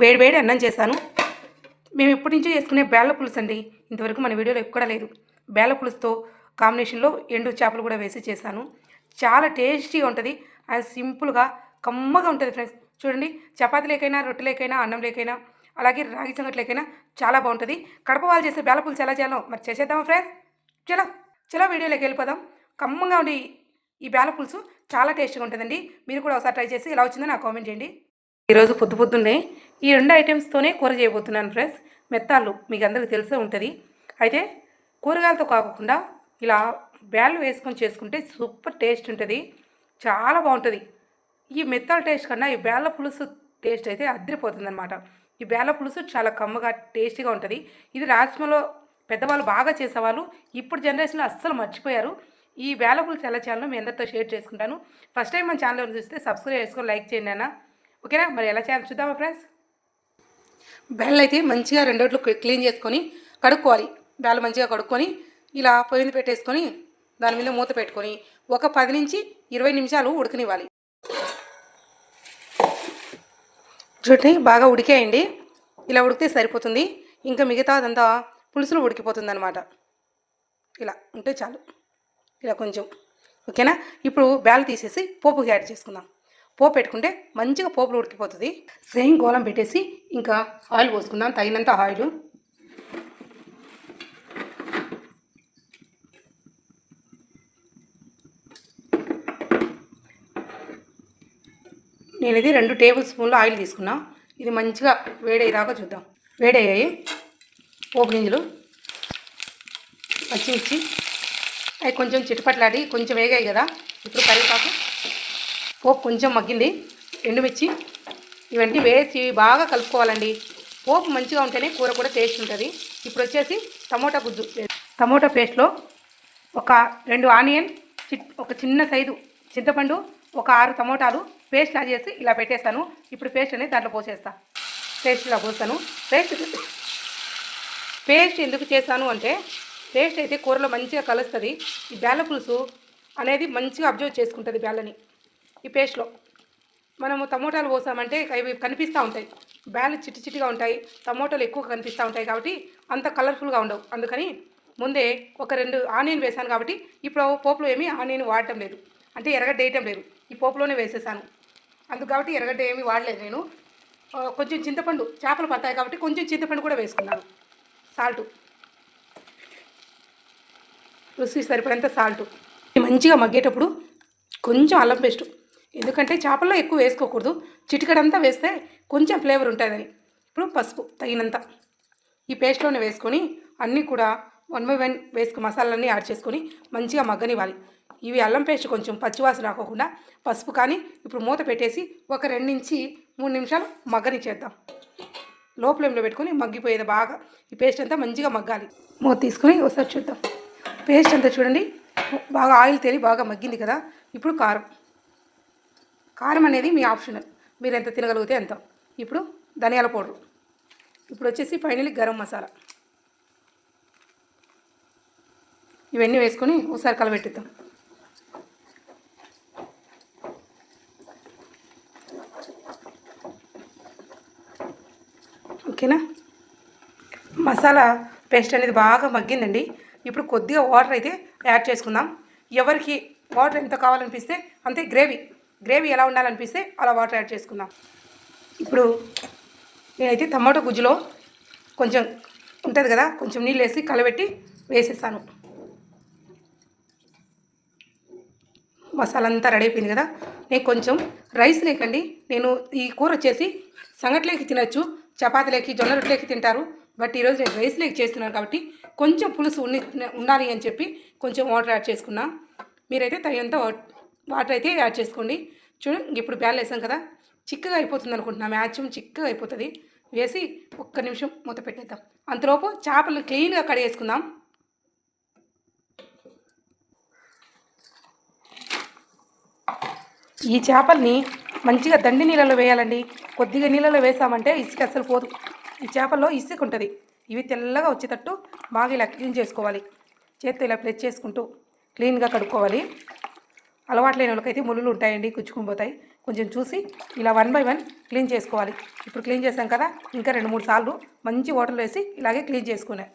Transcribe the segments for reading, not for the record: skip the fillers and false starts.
వేడి వేడి అన్నం చేశాను. మేము ఎప్పటి నుంచో చేసుకునే బేళ్ళ పులుసు అండి. ఇంతవరకు మన వీడియోలో ఎక్కడ లేదు. బేళ్ళ పులుసుతో కాంబినేషన్లో ఎండు చేపలు కూడా వేసి చేశాను. చాలా టేస్టీగా ఉంటుంది అండ్ సింపుల్గా కమ్మగా ఉంటుంది ఫ్రెండ్స్. చూడండి, చపాతీ లేకైనా, రొట్టె లేకైనా, అన్నం లేకైనా, అలాగే రాగి సంగటి లేకైనా చాలా బాగుంటుంది. కడప వాళ్ళు చేసే బేళ్ళ పులుసు ఎలా చేయాలో మరి చేసేద్దామా ఫ్రెండ్స్? చలో చలో వీడియోలోకి వెళ్ళిపోదాం. కమ్మంగా ఉండి ఈ బేళ్ళ పులుసు చాలా టేస్టీగా ఉంటుందండి. మీరు కూడా ఒకసారి ట్రై చేసి ఎలా వచ్చిందో నాకు కామెంట్ చేయండి. ఈరోజు పొద్దున్నే ఈ 2 ఐటమ్స్తోనే కూర చేయబోతున్నాను ఫ్రెండ్స్. మెత్తాళ్ళు మీకు అందరికీ తెలిసే ఉంటుంది. అయితే కూరగాయలతో కాకుండా ఇలా బ్యాళ్ళు వేసుకొని చేసుకుంటే సూపర్ టేస్ట్ ఉంటుంది, చాలా బాగుంటుంది. ఈ మెత్తాల టేస్ట్ కన్నా ఈ బేళ్ళ పులుసు టేస్ట్ అయితే అదిరిపోతుంది అనమాట. ఈ బేళ్ళ పులుసు చాలా కమ్మగా టేస్టీగా ఉంటుంది. ఇది రాజమంలో పెద్దవాళ్ళు బాగా చేసేవాళ్ళు. ఇప్పుడు జనరేషన్లో అస్సలు మర్చిపోయారు. ఈ బేళ్ళ పులుసు ఎలా చేయాలో మీ అందరితో షేర్ చేసుకుంటాను. ఫస్ట్ టైం మన ఛానల్ చూస్తే సబ్స్క్రైబ్ చేసుకొని లైక్ చేయండి అన్న. ఓకేనా? మరి ఎలా చేయాలో చూద్దామా ఫ్రెండ్స్? బేళ్ళు అయితే మంచిగా 2 రోట్లు క్లీన్ చేసుకొని కడుక్కోవాలి. బేళ్ళు మంచిగా కడుక్కొని ఇలా పొయ్యి మీద పెట్టేసుకొని దాని మీద మూత పెట్టుకొని ఒక 10 నుంచి 20 నిమిషాలు ఉడకనివ్వాలి. చూడండి, బాగా ఉడికేయండి. ఇలా ఉడికితే సరిపోతుంది. ఇంకా మిగతాదంతా పులుసులో ఉడికిపోతుంది అనమాట. ఇలా ఉంటే చాలు. ఇలా కొంచెం ఓకేనా? ఇప్పుడు బేళ్ళు తీసేసి పోపుకి యాడ్ చేసుకుందాం. పోపు పెట్టుకుంటే మంచిగా పోపులు ఉడికిపోతుంది. సేమ్ గోళం పెట్టేసి ఇంకా ఆయిల్ పోసుకుందాం, తగినంత ఆయిల్. నేను ఇది 2 టేబుల్ స్పూన్లు ఆయిల్ తీసుకున్నా. ఇది మంచిగా వేడయ్యేదాకా చూద్దాం. వేడయ్యాయి. పోపు గింజలు, పచ్చిమిర్చి అవి కొంచెం చిటపట్లాడి కొంచెం వేగాయి కదా. ఇప్పుడు కరివేపాకు, పోపు కొంచెం మగ్గింది, ఎండుమిర్చి ఇవన్నీ వేసి బాగా కలుపుకోవాలండి. పోపు మంచిగా ఉంటేనే కూర కూడా టేస్ట్ ఉంటుంది. ఇప్పుడు వచ్చేసి టమోటా గుజ్జు. టమోటా పేస్ట్లో ఒక 2 ఆనియన్, ఒక చిన్న సైజు చింతపండు, ఒక 6 టమోటాలు పేస్ట్ లా చేసి ఇలా పెట్టేస్తాను. ఇప్పుడు పేస్ట్ అనేది దాంట్లో పోసేస్తా. పేస్ట్ ఇలా పోస్తాను. పేస్ట్ ఎందుకు చేస్తాను అంటే పేస్ట్ అయితే కూరలో మంచిగా కలుస్తుంది. ఈ బేళ్ళ పులుసు అనేది మంచిగా అబ్జర్వ్ చేసుకుంటుంది బేళ్ళని. ఈ పేస్ట్లో మనము టమోటాలు పోసామంటే అవి కనిపిస్తూ ఉంటాయి. బేళ్ళు చిట్టిగా ఉంటాయి, టమోటాలు ఎక్కువ కనిపిస్తూ ఉంటాయి కాబట్టి అంత కలర్ఫుల్గా ఉండవు. అందుకని ముందే ఒక 2 ఆనియన్ వేసాను కాబట్టి ఇప్పుడు పోపులో ఏమీ ఆనియన్ వాడటం లేదు, అంటే ఎర్రగడ్డ వేయటం లేదు. ఈ పోపులోనే వేసేసాను. అందుకు కాబట్టి ఎర్రగడ్డ ఏమీ వాడలేదు నేను. కొంచెం చింతపండు, చేపలు పడతాయి కాబట్టి కొంచెం చింతపండు కూడా వేసుకున్నాను. సాల్టు, రుచి సరిపడేంత సాల్టు. మంచిగా మగ్గేటప్పుడు కొంచెం అల్లం పేస్టు, ఎందుకంటే చేపల్లో ఎక్కువ వేసుకోకూడదు, చిటికడంతా వేస్తే కొంచెం ఫ్లేవర్ ఉంటుందని. ఇప్పుడు పసుపు తగినంత ఈ పేస్ట్లోనే వేసుకొని అన్నీ కూడా 1 by 1 వేసుకు మసాలాలన్నీ యాడ్ చేసుకొని మంచిగా మగ్గనివ్వాలి. ఇవి అల్లం పేస్ట్ కొంచెం పచ్చివాసన రాకోకుండా పసుపు కానీ ఇప్పుడు మూత పెట్టేసి ఒక 2 నుంచి 3 నిమిషాలు మగ్గనిచ్చేద్దాం. లో ఫ్లేమ్లో పెట్టుకొని మగ్గిపోయేది బాగా. ఈ పేస్ట్ అంతా మంచిగా మగ్గాలి. మూత తీసుకొని ఒకసారి చూద్దాం. పేస్ట్ అంతా చూడండి బాగా ఆయిల్ తేలి బాగా మగ్గింది కదా. ఇప్పుడు కారం అనేది మీ ఆప్షనల్, మీరు ఎంత తినగలిగితే అంత. ఇప్పుడు ధనియాల పౌడరు, ఇప్పుడు వచ్చేసి ఫైనల్లీ గరం మసాలా, ఇవన్నీ వేసుకొని ఒకసారి కలబెట్టిద్దాం. ఓకేనా? మసాలా పేస్ట్ అనేది బాగా మగ్గిందండి. ఇప్పుడు కొద్దిగా వాటర్ అయితే యాడ్ చేసుకుందాం. ఎవరికి వాటర్ ఎంత కావాలనిపిస్తే అంతే, గ్రేవీ ఎలా ఉండాలనిపిస్తే అలా వాటర్ యాడ్ చేసుకుందాం. ఇప్పుడు నేనైతే టమాటో గుజ్జులో కొంచెం ఉంటుంది కదా, కొంచెం నీళ్ళు వేసి కలబెట్టి వేసేసాను. మసాలా అంతా రెడీ అయిపోయింది కదా. నేను కొంచెం రైస్ లేకండి, నేను ఈ కూర వచ్చేసి సంగట్లేకి తినచ్చు, చపాతీలేకి, జొన్న రొట్టెలేకి తింటారు. బట్ ఈరోజు నేను రైస్ లేకి చేస్తున్నాను కాబట్టి కొంచెం పులుసు ఉండాలి అని చెప్పి కొంచెం వాటర్ యాడ్ చేసుకున్నా. మీరైతే తగినంత వాటర్ అయితే యాడ్ చేసుకోండి. చూడండి, ఇప్పుడు బేళ్ళు వేసాం కదా, చిక్కగా అయిపోతుంది అనుకుంటున్నా. మ్యాక్సిమం చిక్కగా అయిపోతుంది. వేసి 1 నిమిషం మూత పెట్టేద్దాం. అంతలోపు చేపలు క్లీన్గా కడిగేసుకుందాం. ఈ చేపల్ని మంచిగా దండి నీళ్ళలో వేయాలండి. కొద్దిగా నీళ్ళలో వేసామంటే ఇసుక అసలు పోదు. ఈ చేపల్లో ఇసుక ఉంటుంది. ఇవి తెల్లగా వచ్చేటట్టు బాగా ఇలా క్లీన్ చేసుకోవాలి. చేత్తో ఇలా ప్రెస్ చేసుకుంటూ క్లీన్గా కడుక్కోవాలి. అలవాటు లేని వాళ్ళకైతే ముళ్ళు ఉంటాయండి, గుచ్చుకుని పోతాయి. కొంచెం చూసి ఇలా 1 బై 1 క్లీన్ చేసుకోవాలి. ఇప్పుడు క్లీన్ చేసాం కదా, ఇంకా 2-3 సార్లు మంచి వాటర్లో వేసి ఇలాగే క్లీన్ చేసుకున్నాను.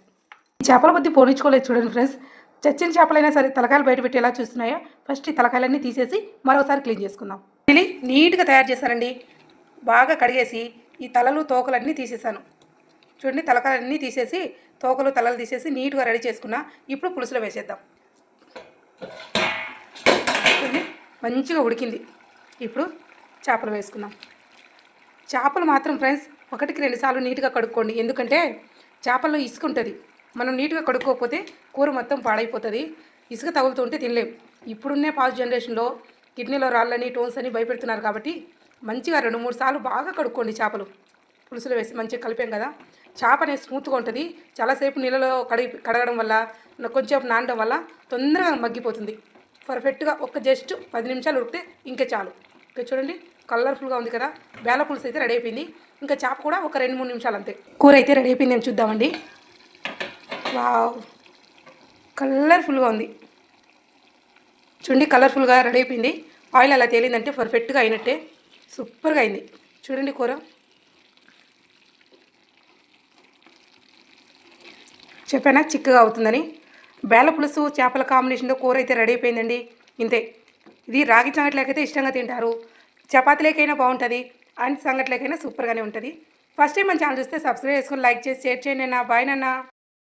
చేపల బుద్ధి పోనించుకోలేదు చూడండి ఫ్రెండ్స్. చచ్చిన చేపలైనా సరే తలకాయలు బయట పెట్టి ఎలా చూస్తున్నాయో ఫస్ట్ ఈ తలకాయలన్నీ తీసేసి మరోసారి క్లీన్ చేసుకుందాం. ఇది నీట్గా తయారు చేశానండి. బాగా కడిగేసి ఈ తలలు తోకలన్నీ తీసేసాను. చూడండి, తలకాయలన్నీ తీసేసి తోకలు తలలు తీసేసి నీట్గా రెడీ చేసుకున్నా. ఇప్పుడు పులుసులో వేసేద్దాం. చూడండి, మంచిగా ఉడికింది. ఇప్పుడు చేపలు వేసుకుందాం. చేపలు మాత్రం ఫ్రెండ్స్ 1-2 సార్లు నీట్గా కడుక్కోండి. ఎందుకంటే చేపల్లో ఇసుక ఉంటుంది. మనం నీట్గా కడుక్కోకపోతే కూర మొత్తం పాడైపోతుంది. ఇసుక తగులుతుంటే తినలేం. ఇప్పుడున్నే పాస్ట్ జనరేషన్లో కిడ్నీలో రాళ్ళని టోన్స్ అని భయపెడుతున్నారు కాబట్టి మంచిగా 2-3 సార్లు బాగా కడుక్కోండి. చేపలు పులుసులో వేసి మంచిగా కలిపాం కదా, చేప అనేది స్మూత్గా ఉంటుంది. చాలాసేపు నీళ్ళలో కడగడం వల్ల కొంచెం నానడం వల్ల తొందరగా మగ్గిపోతుంది. పర్ఫెక్ట్గా జస్ట్ 10 నిమిషాలు ఉడికితే ఇంకే చాలు. ఇంకా చూడండి, కలర్ఫుల్గా ఉంది కదా. బేల పులుసు అయితే రెడీ అయిపోయింది. ఇంకా చేప కూడా ఒక 2-3 నిమిషాలు అంతే. కూర అయితే రెడీ అయిపోయింది. ఏం చూద్దామండి. వావ్, కలర్ఫుల్గా ఉంది. చూడండి, కలర్ఫుల్గా రెడీ అయిపోయింది. ఆయిల్ అలా తేలిందంటే పర్ఫెక్ట్గా అయినట్టే. సూపర్గా అయింది. చూడండి, కూర చెప్పానా చిక్కగా అవుతుందని. బేల పులుసు చేపల కాంబినేషన్లో కూర అయితే రెడీ అయిపోయిందండి. ఇంతే. ఇది రాగి సంగట్లేకైతే ఇష్టంగా తింటారు, చపాతీలేకైనా బాగుంటుంది, అండ్ సంగట్లేకైనా సూపర్గానే ఉంటుంది. ఫస్ట్ టైం మన ఛానల్ చూస్తే సబ్స్క్రైబ్ చేసుకొని లైక్ చేసి షేర్ చేయండి. బాయ్ నాన్న.